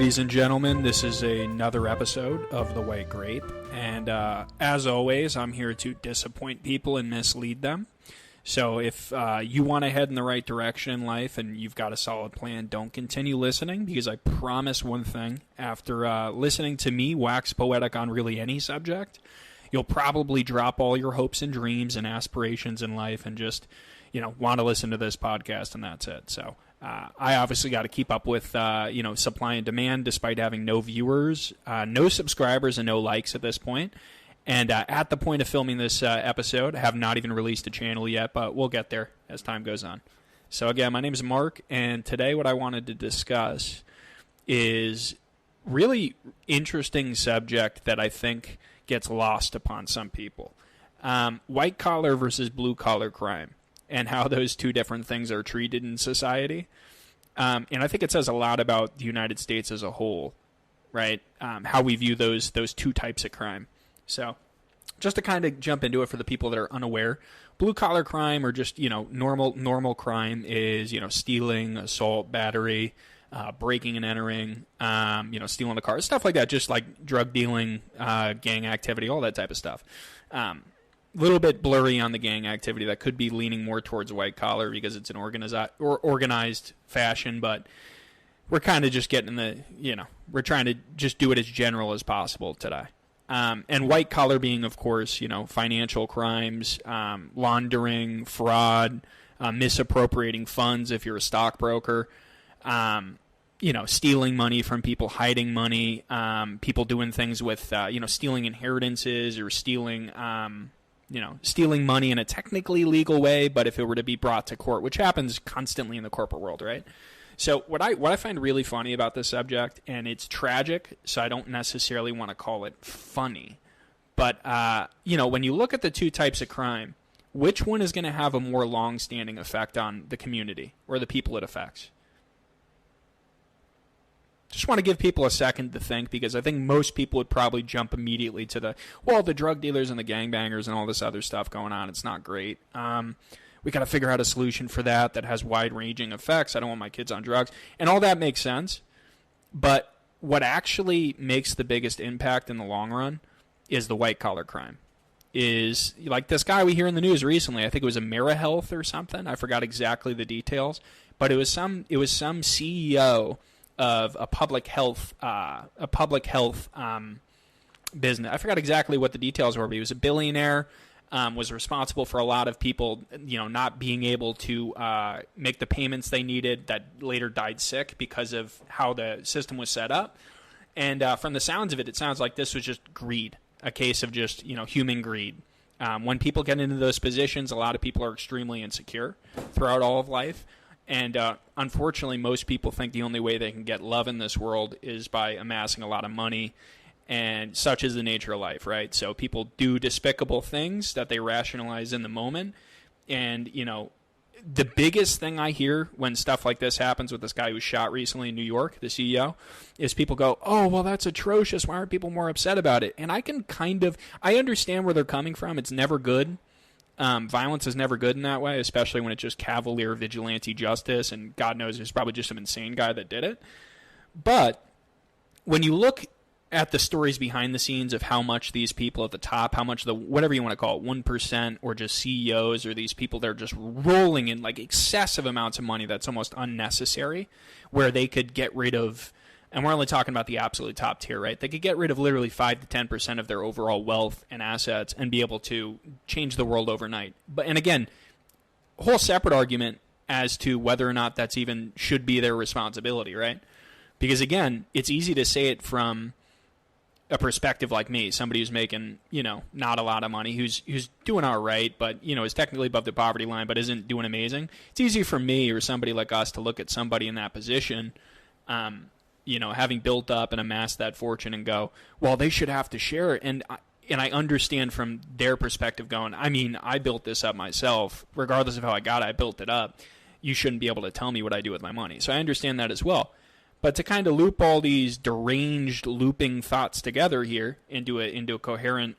Ladies and gentlemen, this is another episode of The White Grape, and as always, I'm here to disappoint people and mislead them. So if you want to head in the right direction in life and you've got a solid plan, don't continue listening, because I promise one thing: after listening to me wax poetic on really any subject, you'll probably drop all your hopes and dreams and aspirations in life and just, want to listen to this podcast, and that's it. So I obviously got to keep up with, supply and demand, despite having no viewers, no subscribers, and no likes at this point. And at the point of filming this episode, I have not even released a channel yet, but we'll get there as time goes on. So again, my name is Mark, and today what I wanted to discuss is really interesting subject that I think gets lost upon some people. White collar versus blue collar crime, and how those two different things are treated in society. And I think it says a lot about the United States as a whole, right? How we view those two types of crime. So just to kind of jump into it for the people that are unaware, blue collar crime, or just, normal crime, is, stealing, assault, battery, breaking and entering, stealing a car, stuff like that, just like drug dealing, gang activity, all that type of stuff. Little bit blurry on the gang activity. That could be leaning more towards white collar because it's an organized fashion, but we're kind of just getting we're trying to just do it as general as possible today. And white collar being, of course, financial crimes, laundering, fraud, misappropriating funds if you're a stockbroker, stealing money from people, hiding money, people doing things with, stealing inheritances, or stealing money in a technically legal way, but if it were to be brought to court, which happens constantly in the corporate world, right? So what I find really funny about this subject, and it's tragic, so I don't necessarily want to call it funny, but, when you look at the two types of crime, which one is going to have a more long-standing effect on the community or the people it affects? Just want to give people a second to think, because I think most people would probably jump immediately to the drug dealers and the gangbangers and all this other stuff going on. It's not great. We got to figure out a solution for that has wide-ranging effects. I don't want my kids on drugs. And all that makes sense. But what actually makes the biggest impact in the long run is the white-collar crime. Is like this guy we hear in the news recently. I think it was AmeriHealth or something. I forgot exactly the details. But it was some CEO of a public health business. I forgot exactly what the details were, but he was a billionaire, was responsible for a lot of people, not being able to make the payments they needed, that later died sick because of how the system was set up. And from the sounds of it, it sounds like this was just greed, a case of just, human greed. When people get into those positions, a lot of people are extremely insecure throughout all of life. And unfortunately, most people think the only way they can get love in this world is by amassing a lot of money, and such is the nature of life, right? So people do despicable things that they rationalize in the moment. And, the biggest thing I hear when stuff like this happens with this guy who was shot recently in New York, the CEO, is people go, oh, well, that's atrocious. Why aren't people more upset about it? And I understand where they're coming from. It's never good. Violence is never good in that way, especially when it's just cavalier vigilante justice, and God knows there's probably just some insane guy that did it. But when you look at the stories behind the scenes of how much these people at the top, how much whatever you want to call it, 1%, or just CEOs, or these people that are just rolling in like excessive amounts of money that's almost unnecessary, where they could get rid of, and we're only talking about the absolute top tier, right? They could get rid of literally 5 to 10% of their overall wealth and assets and be able to change the world overnight. And again, a whole separate argument as to whether or not that's even should be their responsibility, right? Because again, it's easy to say it from a perspective like me, somebody who's making, not a lot of money, who's doing all right, but, is technically above the poverty line, but isn't doing amazing. It's easy for me or somebody like us to look at somebody in that position, having built up and amassed that fortune, and go, well, they should have to share it. And I understand from their perspective going, I built this up myself. Regardless of how I got it, I built it up. You shouldn't be able to tell me what I do with my money. So I understand that as well. But to kind of loop all these deranged looping thoughts together here into a coherent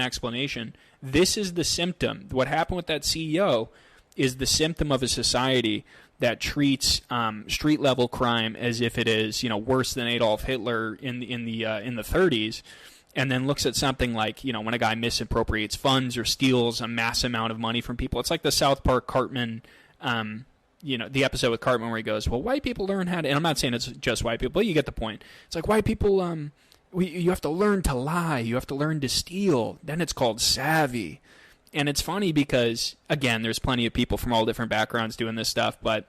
explanation, this is the symptom. What happened with that CEO is the symptom of a society that treats street level crime as if it is, worse than Adolf Hitler in the 30s, and then looks at something like, when a guy misappropriates funds or steals a mass amount of money from people. It's like the South Park Cartman, the episode with Cartman where he goes, well, white people learn how to, and I'm not saying it's just white people, but you get the point. It's like white people, you have to learn to lie, you have to learn to steal, then it's called savvy. And it's funny because, again, there's plenty of people from all different backgrounds doing this stuff, but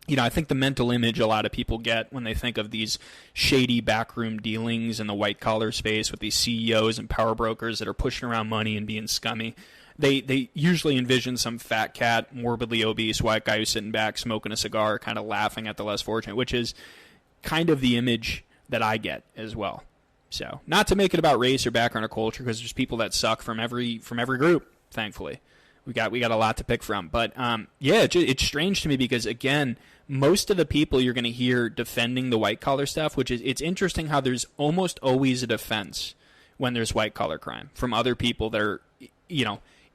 I think the mental image a lot of people get when they think of these shady backroom dealings in the white-collar space with these CEOs and power brokers that are pushing around money and being scummy, they usually envision some fat cat, morbidly obese white guy who's sitting back smoking a cigar, kind of laughing at the less fortunate, which is kind of the image that I get as well. So, not to make it about race or background or culture, because there's people that suck from every group, thankfully. We got a lot to pick from. But, it's strange to me because, again, most of the people you're going to hear defending the white-collar stuff, which is, it's interesting how there's almost always a defense when there's white-collar crime from other people that are,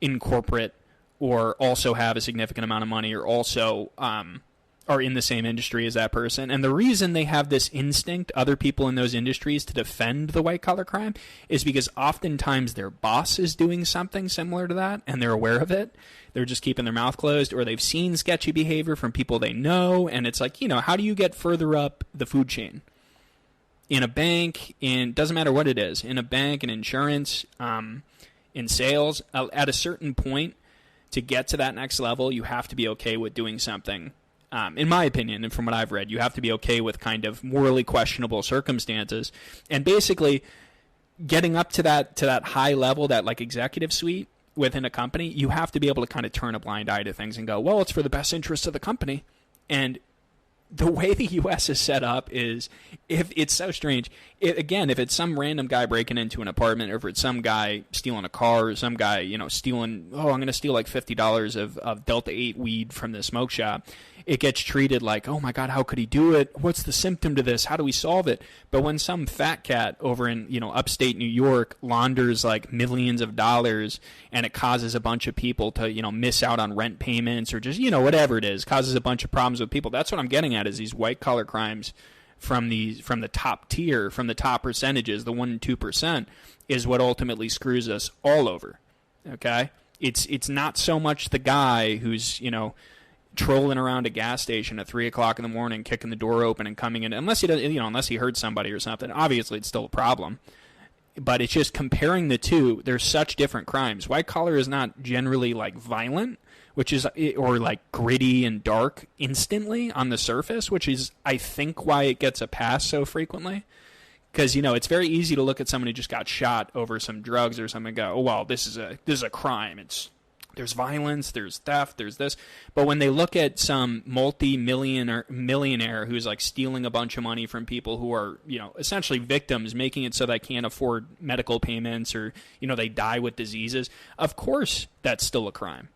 in corporate or also have a significant amount of money or also are in the same industry as that person. And the reason they have this instinct, other people in those industries, to defend the white-collar crime is because oftentimes their boss is doing something similar to that and they're aware of it. They're just keeping their mouth closed, or they've seen sketchy behavior from people they know. And it's like, how do you get further up the food chain? In a bank, doesn't matter what it is, in a bank, in insurance, in sales, at a certain point, to get to that next level, you have to be okay with doing something. In my opinion, and from what I've read, you have to be okay with kind of morally questionable circumstances. And basically, getting up to that high level, that like executive suite within a company, you have to be able to kind of turn a blind eye to things and go, well, it's for the best interest of the company. And the way the U.S. is set up is, if it's so strange, if it's some random guy breaking into an apartment, or if it's some guy stealing a car, or some guy, stealing, I'm going to steal like $50 of Delta 8 weed from the smoke shop, it gets treated like, oh my God, how could he do it? What's the symptom to this? How do we solve it? But when some fat cat over in, upstate New York launders like millions of dollars, and it causes a bunch of people to, miss out on rent payments, or just, whatever it is, causes a bunch of problems with people. That's what I'm getting at, is these white collar crimes from the top tier, from the top percentages, the 1% and 2%, is what ultimately screws us all over. Okay? It's not so much the guy who's, trolling around a gas station at 3 o'clock in the morning, kicking the door open and coming in, unless he does, unless he hurt somebody or something. Obviously, it's still a problem. But it's just comparing the two. There's such different crimes. White collar is not generally like violent, which is, or like gritty and dark instantly on the surface, which is, I think, why it gets a pass so frequently. Because, it's very easy to look at someone who just got shot over some drugs or something and go, oh, well, this is a crime. There's violence, there's theft, there's this. But when they look at some millionaire who's like stealing a bunch of money from people who are, essentially victims, making it so they can't afford medical payments, or, they die with diseases, of course that's still a crime.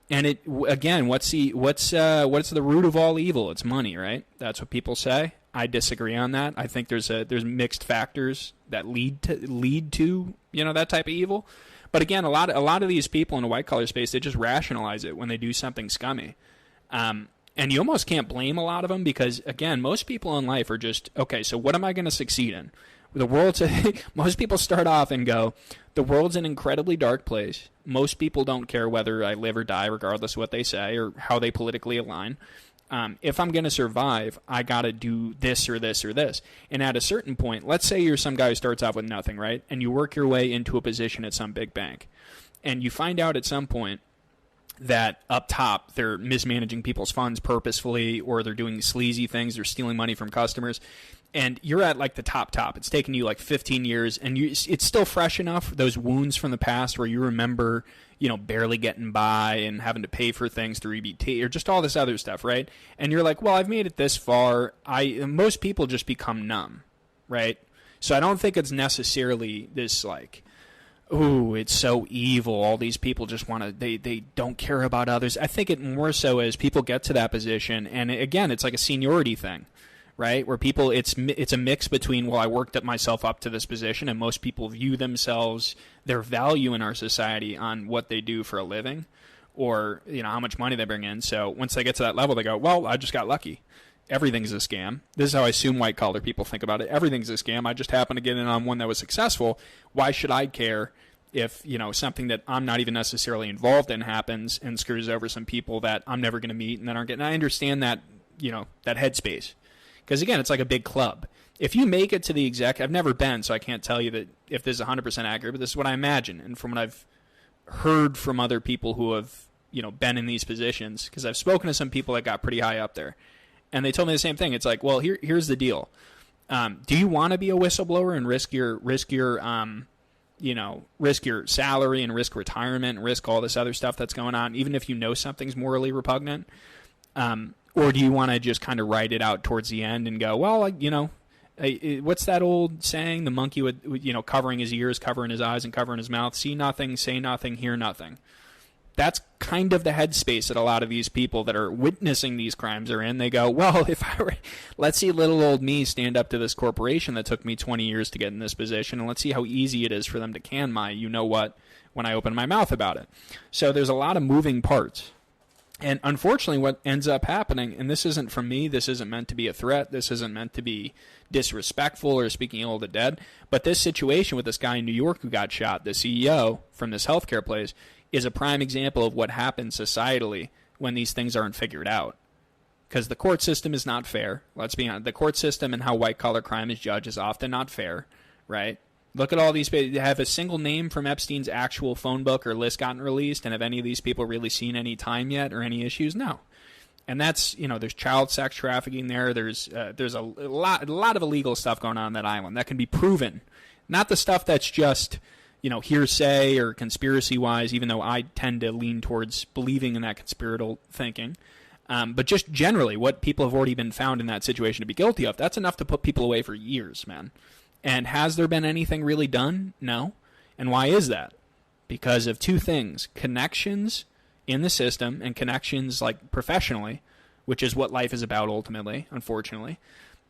And it, again, what's the root of all evil? It's money, right? That's what people say. I disagree on that. I think there's mixed factors that lead to that type of evil. But again, a lot of these people in the white collar space, they just rationalize it when they do something scummy. And you almost can't blame a lot of them, because, again, most people in life are just, okay, so what am I going to succeed in? Most people start off and go, the world's an incredibly dark place. Most people don't care whether I live or die, regardless of what they say or how they politically align. If I'm going to survive, I got to do this or this or this. And at a certain point, let's say you're some guy who starts off with nothing, right? And you work your way into a position at some big bank. And you find out at some point that up top, they're mismanaging people's funds purposefully, or they're doing sleazy things, they're stealing money from customers. And you're at like the top. It's taken you like 15 years, and it's still fresh enough, those wounds from the past where you remember, barely getting by and having to pay for things through EBT or just all this other stuff, right? And you're like, well, I've made it this far. Most people just become numb, right? So I don't think it's necessarily this like, ooh, it's so evil. All these people just want to, they don't care about others. I think it more so as people get to that position, and again, it's like a seniority thing. Right, where people, it's a mix between, well, I worked myself up to this position, and most people view themselves, their value in our society, on what they do for a living, or, how much money they bring in. So once they get to that level, they go, well, I just got lucky. Everything's a scam. This is how I assume white-collar people think about it. Everything's a scam. I just happened to get in on one that was successful. Why should I care if, something that I'm not even necessarily involved in happens and screws over some people that I'm never going to meet and that aren't getting... I understand that, that headspace. Because, again, it's like a big club. If you make it to the exec... I've never been, so I can't tell you that if this is 100% accurate, but this is what I imagine. And from what I've heard from other people who have, been in these positions, because I've spoken to some people that got pretty high up there. And they told me the same thing. It's like, well, here's the deal. Do you want to be a whistleblower and risk your salary and risk retirement and risk all this other stuff that's going on, even if you know something's morally repugnant? Or do you want to just kind of write it out towards the end and go, well, what's that old saying? The monkey with, covering his ears, covering his eyes, and covering his mouth. See nothing, say nothing, hear nothing. That's kind of the headspace that a lot of these people that are witnessing these crimes are in. They go, well, let's see little old me stand up to this corporation that took me 20 years to get in this position, and let's see how easy it is for them to can my you-know-what when I open my mouth about it. So there's a lot of moving parts. And unfortunately, what ends up happening, and this isn't from me, this isn't meant to be a threat, this isn't meant to be disrespectful or speaking ill of the dead, but this situation with this guy in New York who got shot, the CEO from this healthcare place, is a prime example of what happens societally when these things aren't figured out. Because the court system is not fair. Let's be honest. The court system and how white-collar crime is judged is often not fair, right? Look at all these people. Have a single name from Epstein's actual phone book or list gotten released, and have any of these people really seen any time yet or any issues? No. And that's, there's child sex trafficking there. There's a lot of illegal stuff going on that island that can be proven. Not the stuff that's just... hearsay or conspiracy-wise, even though I tend to lean towards believing in that conspiratorial thinking. But just generally, what people have already been found in that situation to be guilty of, that's enough to put people away for years, man. And has there been anything really done? No. And why is that? Because of two things. Connections in the system and connections like professionally, which is what life is about ultimately, unfortunately.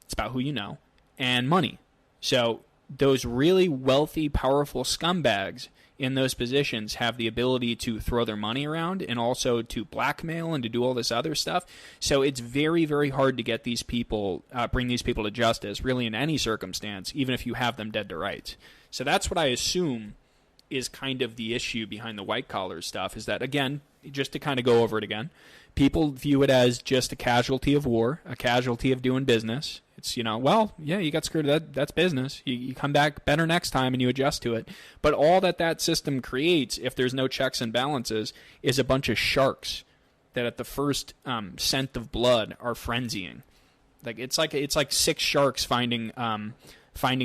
It's about who you know. And money. So those really wealthy, powerful scumbags in those positions have the ability to throw their money around and also to blackmail and to do all this other stuff. So it's very, very hard to get these people, bring these people to justice, really in any circumstance, even if you have them dead to rights. So that's what I assume is kind of the issue behind the white-collar stuff, is that, again, just to kind of go over it again, people view it as just a casualty of war, a casualty of doing business. It's, you got screwed. That's business. You come back better next time and you adjust to it. But all that system creates, if there's no checks and balances, is a bunch of sharks that at the first scent of blood are frenzying. It's like six sharks finding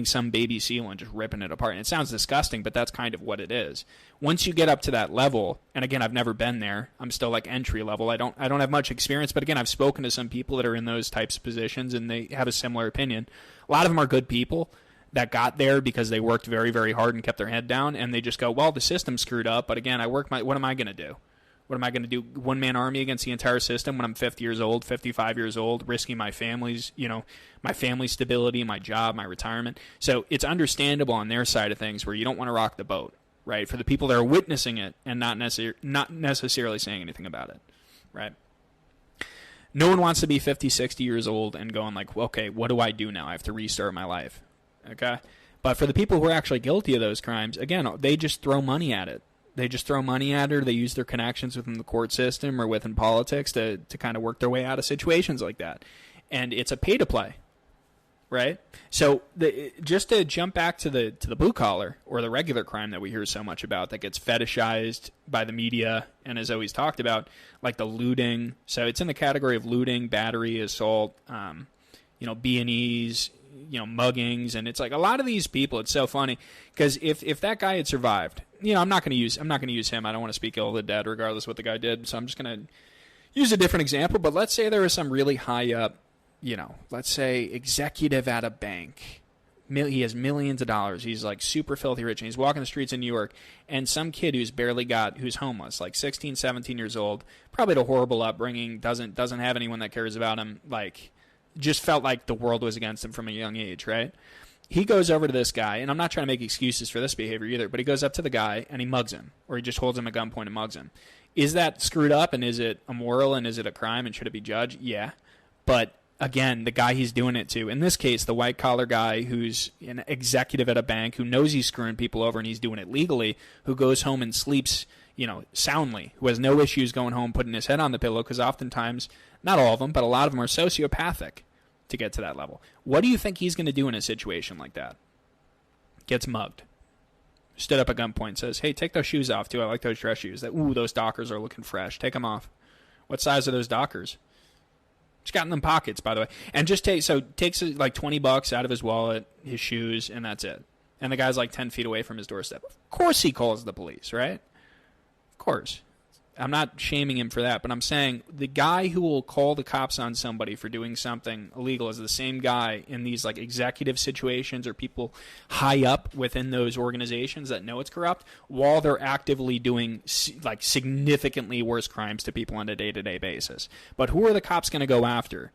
some baby seal and just ripping it apart. And it sounds disgusting, but that's kind of what it is. Once you get up to that level, and again, I've never been there. I'm still like entry level. I don't have much experience, but again, I've spoken to some people that are in those types of positions, and they have a similar opinion. A lot of them are good people that got there because they worked very, very hard and kept their head down, and they just go, well, the system's screwed up, but again, what am I going to do? What am I going to do? One-man army against the entire system when I'm 50 years old, 55 years old, risking my family's, my family's stability, my job, my retirement. So it's understandable on their side of things where you don't want to rock the boat, right? For the people that are witnessing it and not necessarily saying anything about it, right? No one wants to be 50, 60 years old and going like, well, okay, what do I do now? I have to restart my life, okay? But for the people who are actually guilty of those crimes, again, they just throw money at it. They just throw money at her. They use their connections within the court system or within politics to kind of work their way out of situations like that. And it's a pay-to-play, right? So just to jump back to the blue-collar or the regular crime that we hear so much about that gets fetishized by the media and is always talked about, like the looting. So it's in the category of looting, battery, assault, B&Es, muggings. And it's like a lot of these people, it's so funny because if that guy had survived, I'm not going to use him. I don't want to speak ill of the dead regardless of what the guy did. So I'm just going to use a different example. But let's say there was some really high up, let's say executive at a bank. He has millions of dollars. He's like super filthy rich and he's walking the streets in New York. And some kid who's homeless, like 16, 17 years old, probably had a horrible upbringing, doesn't have anyone that cares about him, like just felt like the world was against him from a young age, right? he goes over to this guy, and I'm not trying to make excuses for this behavior either, but he goes up to the guy and he mugs him, or he just holds him at gunpoint and mugs him. Is that screwed up, and is it immoral, and is it a crime, and should it be judged? Yeah. But again, the guy he's doing it to, in this case, the white-collar guy who's an executive at a bank who knows he's screwing people over and he's doing it legally, who goes home and sleeps, soundly, who has no issues going home, putting his head on the pillow, because oftentimes, not all of them, but a lot of them are sociopathic to get to that level. What do you think he's going to do in a situation like that? Gets mugged. Stood up at gunpoint, says, hey, take those shoes off, too. I like those dress shoes. Those Dockers are looking fresh. Take them off. What size are those Dockers? Just got in them pockets, by the way. And takes like $20 out of his wallet, his shoes, and that's it. And the guy's like 10 feet away from his doorstep. Of course he calls the police, right? Of course. I'm not shaming him for that, but I'm saying the guy who will call the cops on somebody for doing something illegal is the same guy in these like executive situations or people high up within those organizations that know it's corrupt while they're actively doing like significantly worse crimes to people on a day-to-day basis. But who are the cops going to go after?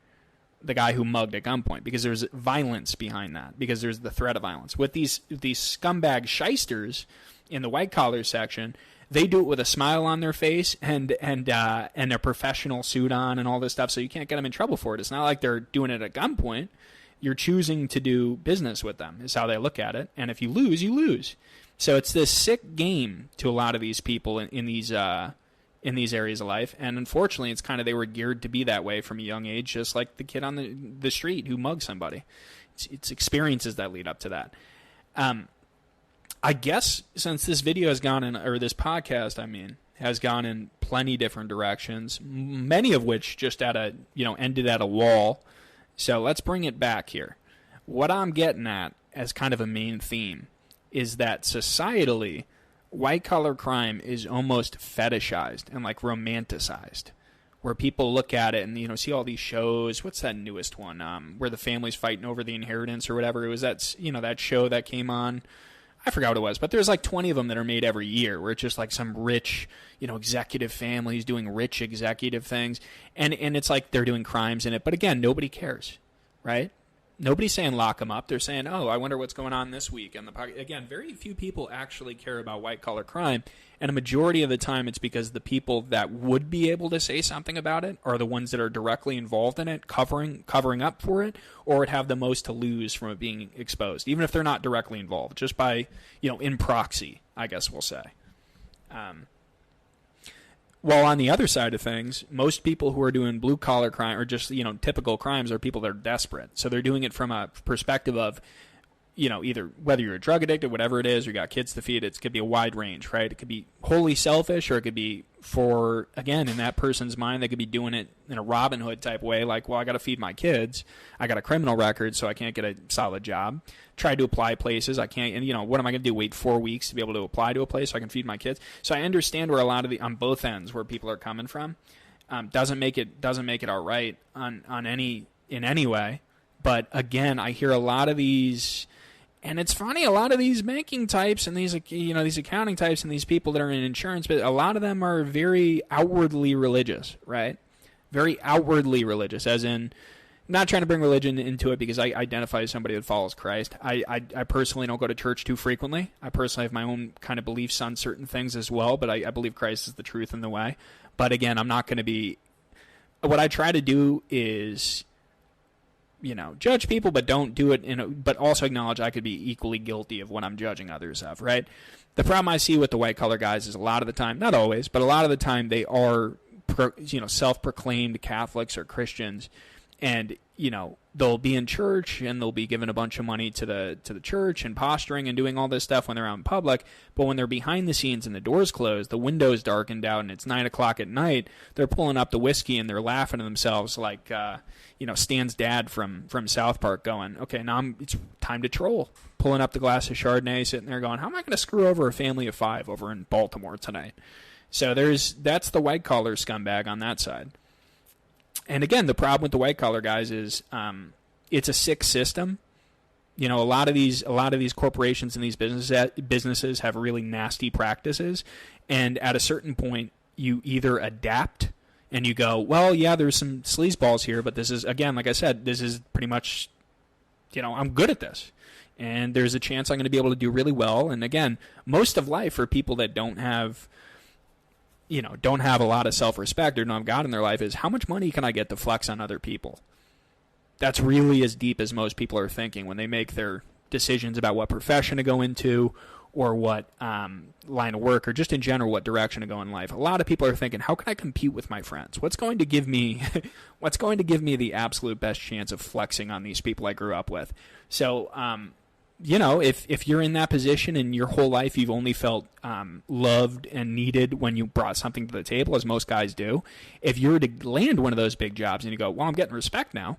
The guy who mugged at gunpoint, because there's violence behind that, because there's the threat of violence. With these scumbag shysters in the white-collar section, they do it with a smile on their face and their professional suit on and all this stuff, so you can't get them in trouble for it. It's not like they're doing it at gunpoint. You're choosing to do business with them is how they look at it, and if you lose, you lose. So it's this sick game to a lot of these people in these areas of life, and unfortunately, it's kind of they were geared to be that way from a young age, just like the kid on the street who mugged somebody. It's experiences that lead up to that. I guess since this video has gone in, or this podcast, has gone in plenty different directions, many of which just ended at a wall. So let's bring it back here. What I'm getting at as kind of a main theme is that societally, white-collar crime is almost fetishized and like romanticized, where people look at it and see all these shows. What's that newest one? Where the family's fighting over the inheritance or whatever. It was that show that came on. I forgot what it was, but there's like 20 of them that are made every year where it's just like some rich, executive families doing rich executive things. And it's like they're doing crimes in it. But again, nobody cares, right? Nobody's saying lock them up. They're saying, oh, I wonder what's going on this week. And again, very few people actually care about white-collar crime. And a majority of the time it's because the people that would be able to say something about it are the ones that are directly involved in it, covering up for it, or would have the most to lose from it being exposed, even if they're not directly involved, just by, in proxy, I guess we'll say. While on the other side of things, most people who are doing blue-collar crime or just, typical crimes are people that are desperate. So they're doing it from a perspective of, either whether you're a drug addict or whatever it is, or you got kids to feed, it could be a wide range, right? It could be wholly selfish, or it could be for, again, in that person's mind, they could be doing it in a Robin Hood type way, like, well, I got to feed my kids. I got a criminal record, so I can't get a solid job. Tried to apply places. I can't, and what am I going to do? Wait 4 weeks to be able to apply to a place so I can feed my kids? So I understand where a lot of on both ends where people are coming from. Doesn't make it all right in any way. But again, I hear a lot of these, and it's funny, a lot of these banking types and these these accounting types and these people that are in insurance, but a lot of them are very outwardly religious, right? Very outwardly religious, as in, not trying to bring religion into it because I identify as somebody that follows Christ. I personally don't go to church too frequently. I personally have my own kind of beliefs on certain things as well, but I believe Christ is the truth and the way. But again, I'm not going to be... What I try to do is, judge people, but don't do it, but also acknowledge I could be equally guilty of what I'm judging others of, right? The problem I see with the white-collar guys is a lot of the time, not always, but a lot of the time they are, self-proclaimed Catholics or Christians, and they'll be in church and they'll be giving a bunch of money to the church and posturing and doing all this stuff when they're out in public. But when they're behind the scenes and the doors closed, the windows darkened out, and it's 9:00 at night, they're pulling up the whiskey and they're laughing to themselves like Stan's dad from South Park, going, okay, now it's time to troll. Pulling up the glass of Chardonnay, sitting there going, how am I going to screw over a family of 5 over in Baltimore tonight? So that's the white collar scumbag on that side. And again, the problem with the white collar guys is it's a sick system. A lot of these corporations and these businesses have really nasty practices, and at a certain point, you either adapt and you go, well, yeah, there's some sleazeballs here, but this is, again, like I said, this is pretty much, I'm good at this. and there's a chance I'm going to be able to do really well. And again, most of life for people that don't have a lot of self-respect or don't have God in their life is, how much money can I get to flex on other people? That's really as deep as most people are thinking when they make their decisions about what profession to go into or what line of work, or just in general what direction to go in life. A lot of people are thinking, how can I compete with my friends? What's going to give me the absolute best chance of flexing on these people I grew up with? So, if you're in that position and your whole life you've only felt loved and needed when you brought something to the table, as most guys do, if you were to land one of those big jobs and you go, well, I'm getting respect now,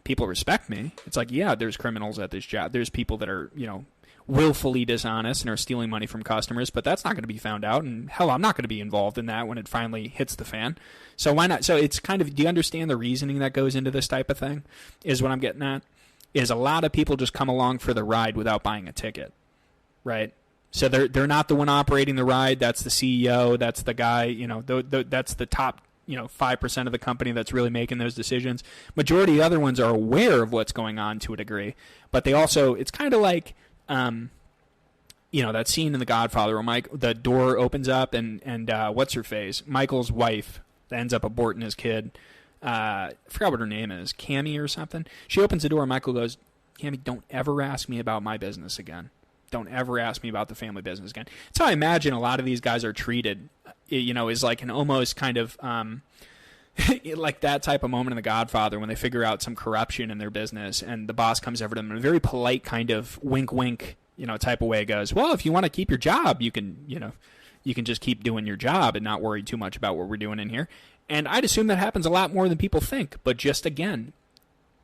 people respect me. It's like, yeah, there's criminals at this job. There's people that are, willfully dishonest and are stealing money from customers, but that's not going to be found out. And hell, I'm not going to be involved in that when it finally hits the fan. So why not? So it's kind of, do you understand the reasoning that goes into this type of thing? Is what I'm getting at. Is a lot of people just come along for the ride without buying a ticket, right? So they're not the one operating the ride. That's the CEO. That's the guy. That's the top 5% of the company that's really making those decisions. Majority of the other ones are aware of what's going on to a degree, but they also, it's kind of like, that scene in The Godfather where the door opens up and what's her face? Michael's wife ends up aborting his kid. I forgot what her name is, Cammy or something. She opens the door and Michael goes, Cammy, don't ever ask me about my business again. Don't ever ask me about the family business again. So I imagine a lot of these guys are treated, is like an almost kind of like that type of moment in The Godfather when they figure out some corruption in their business and the boss comes over to them in a very polite kind of wink, wink, type of way, goes, well, if you want to keep your job, you can just keep doing your job and not worry too much about what we're doing in here. And I'd assume that happens a lot more than people think. But just again,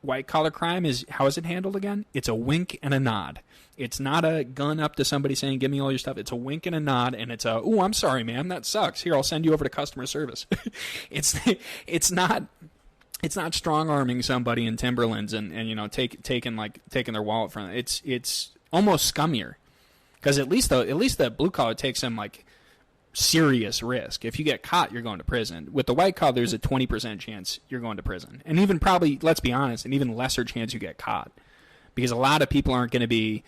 white-collar crime is, how is it handled again? It's a wink and a nod. It's not a gun up to somebody saying, give me all your stuff. It's a wink and a nod, and it's a, oh, I'm sorry, ma'am, that sucks. Here, I'll send you over to customer service. It's not strong-arming somebody in Timberlands and taking their wallet from them. It's almost scummier. Because at least the blue-collar takes some, serious risk. If you get caught, you're going to prison. With the white collar, there's a 20% chance you're going to prison. And even probably, let's be honest, an even lesser chance you get caught. Because a lot of people aren't going to be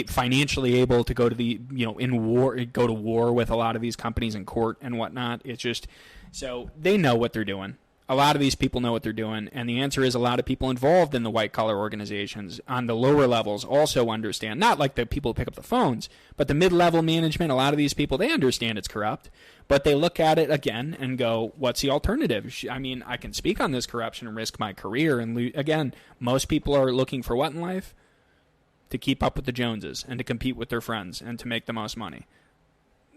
financially able to go to go to war with a lot of these companies in court and whatnot. It's just, so they know what they're doing. A lot of these people know what they're doing, and the answer is a lot of people involved in the white-collar organizations on the lower levels also understand, not like the people who pick up the phones, but the mid-level management, a lot of these people, they understand it's corrupt, but they look at it again and go, what's the alternative? I mean, I can speak on this corruption and risk my career, and again, most people are looking for what in life? To keep up with the Joneses and to compete with their friends and to make the most money.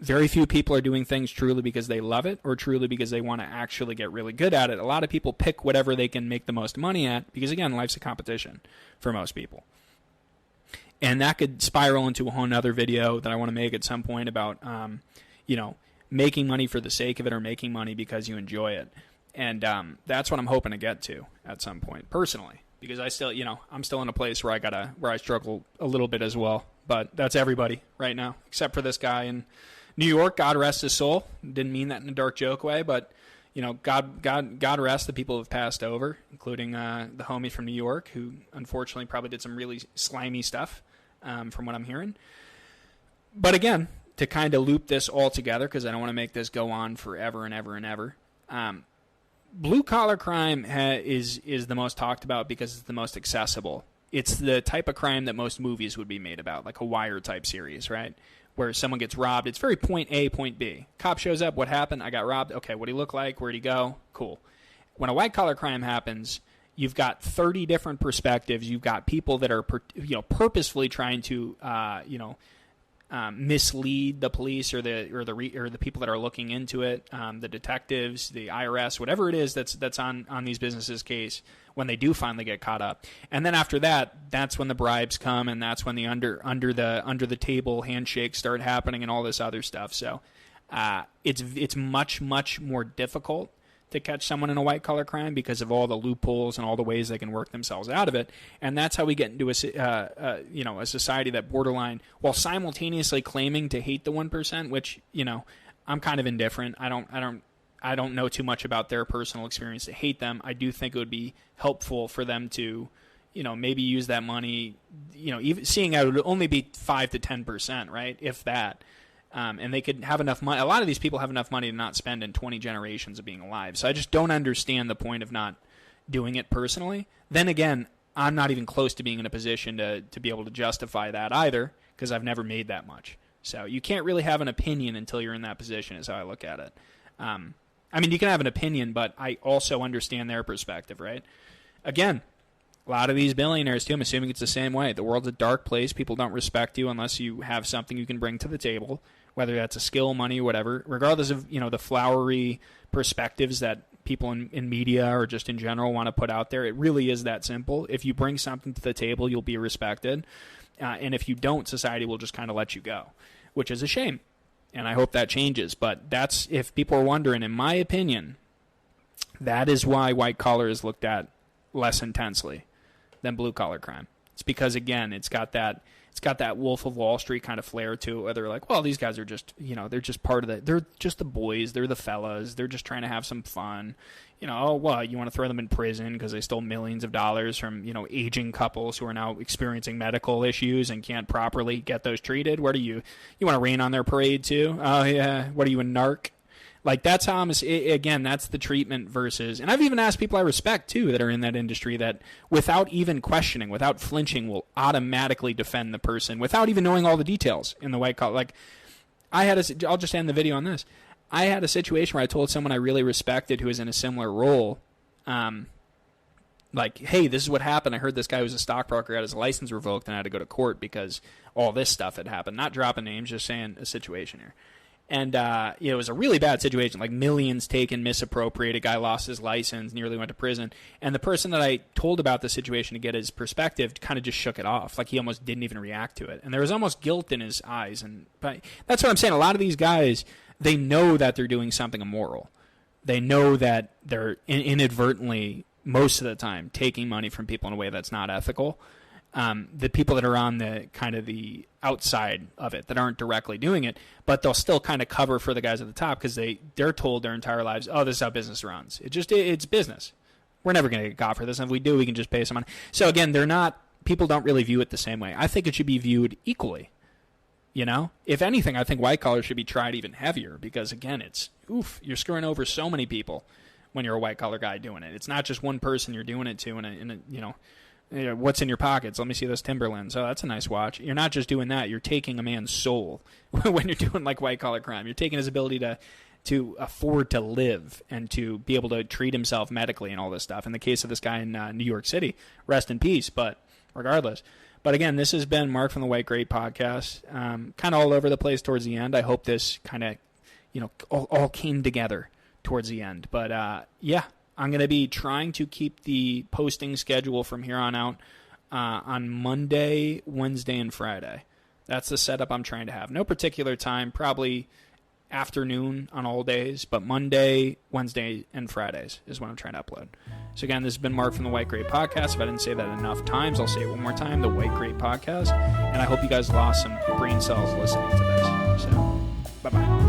Very few people are doing things truly because they love it or truly because they want to actually get really good at it. A lot of people pick whatever they can make the most money at because, again, life's a competition for most people. And that could spiral into a whole other video that I want to make at some point about, making money for the sake of it or making money because you enjoy it. And that's what I'm hoping to get to at some point, personally. Because I still, I'm still in a place where I struggle a little bit as well. But that's everybody right now, except for this guy in New York. God rest his soul. Didn't mean that in a dark joke way, but God rest the people who have passed over, including the homie from New York, who unfortunately probably did some really slimy stuff, from what I'm hearing. But again, to kind of loop this all together, because I don't want to make this go on forever and ever and ever. Blue-collar crime is the most talked about because it's the most accessible. It's the type of crime that most movies would be made about, like a Wire-type series, right? Where someone gets robbed. It's very point A, point B. Cop shows up. What happened? I got robbed. Okay, what did he look like? Where'd he go? Cool. When a white-collar crime happens, you've got 30 different perspectives. You've got people that are purposefully trying to mislead the police or the people that are looking into it, the detectives, the IRS, whatever it is that's on these businesses' case when they do finally get caught up. And then after that, that's when the bribes come, and that's when the under the table handshakes start happening and all this other stuff. So it's much more difficult to catch someone in a white-collar crime because of all the loopholes and all the ways they can work themselves out of it. And that's how we get into a society that borderline, while simultaneously claiming to hate the 1%, which, I'm kind of indifferent. I don't know too much about their personal experience to hate them. I do think it would be helpful for them to, maybe use that money, even seeing out it would only be 5 to 10%, right? If that. And they could have enough money. A lot of these people have enough money to not spend in 20 generations of being alive. So I just don't understand the point of not doing it personally. Then again, I'm not even close to being in a position to be able to justify that either, because I've never made that much. So you can't really have an opinion until you're in that position, is how I look at it. You can have an opinion, but I also understand their perspective, right? Again, a lot of these billionaires, too, I'm assuming it's the same way. The world's a dark place. People don't respect you unless you have something you can bring to the table, whether that's a skill, money, whatever. Regardless of, the flowery perspectives that people in media or just in general want to put out there, it really is that simple. If you bring something to the table, you'll be respected. And if you don't, society will just kind of let you go, which is a shame. And I hope that changes. But that's, if people are wondering, in my opinion, that is why white collar is looked at less intensely than blue collar crime. It's because, again, it's got that Wolf of Wall Street kind of flair to it, where they're like, well, these guys are just, they're just part of they're just the boys, they're the fellas, they're just trying to have some fun. Oh, what, you want to throw them in prison because they stole millions of dollars from, aging couples who are now experiencing medical issues and can't properly get those treated? What are you want to rain on their parade too? Oh, yeah. What are you, a narc? Like, that's how again, that's the treatment versus, and I've even asked people I respect, too, that are in that industry that without even questioning, without flinching, will automatically defend the person without even knowing all the details in the white collar. Like, I'll just end the video on this. I had a situation where I told someone I really respected who was in a similar role, like, hey, this is what happened. I heard this guy who was a stockbroker had his license revoked and I had to go to court because all this stuff had happened. Not dropping names, just saying a situation here. And it was a really bad situation, like millions taken, misappropriated, guy lost his license, nearly went to prison. And the person that I told about the situation to get his perspective kind of just shook it off. Like, he almost didn't even react to it. And there was almost guilt in his eyes. But that's what I'm saying. A lot of these guys, they know that they're doing something immoral. They know that they're inadvertently, most of the time, taking money from people in a way that's not ethical. The people that are on the kind of the outside of it, that aren't directly doing it, but they'll still kind of cover for the guys at the top because they're told their entire lives, oh, this is how business runs. It's business. We're never going to get caught for this. And if we do, we can just pay some money. So again, people don't really view it the same way. I think it should be viewed equally. If anything, I think white collar should be tried even heavier because, again, you're screwing over so many people when you're a white collar guy doing it. It's not just one person you're doing it to what's in your pockets? Let me see those Timberlands. Oh, that's a nice watch. You're not just doing that. You're taking a man's soul when you're doing like white collar crime. You're taking his ability to afford to live and to be able to treat himself medically and all this stuff. In the case of this guy in New York City, rest in peace. But regardless. But again, this has been Mark from the White Grape podcast. Kind of all over the place towards the end. I hope this kind of, all came together towards the end. But yeah. I'm going to be trying to keep the posting schedule from here on out on Monday, Wednesday, and Friday. That's the setup I'm trying to have. No particular time, probably afternoon on all days, but Monday, Wednesday, and Fridays is when I'm trying to upload. So again, this has been Mark from the White Grape Podcast. If I didn't say that enough times, I'll say it one more time, the White Grape Podcast. And I hope you guys lost some brain cells listening to this. So, bye-bye.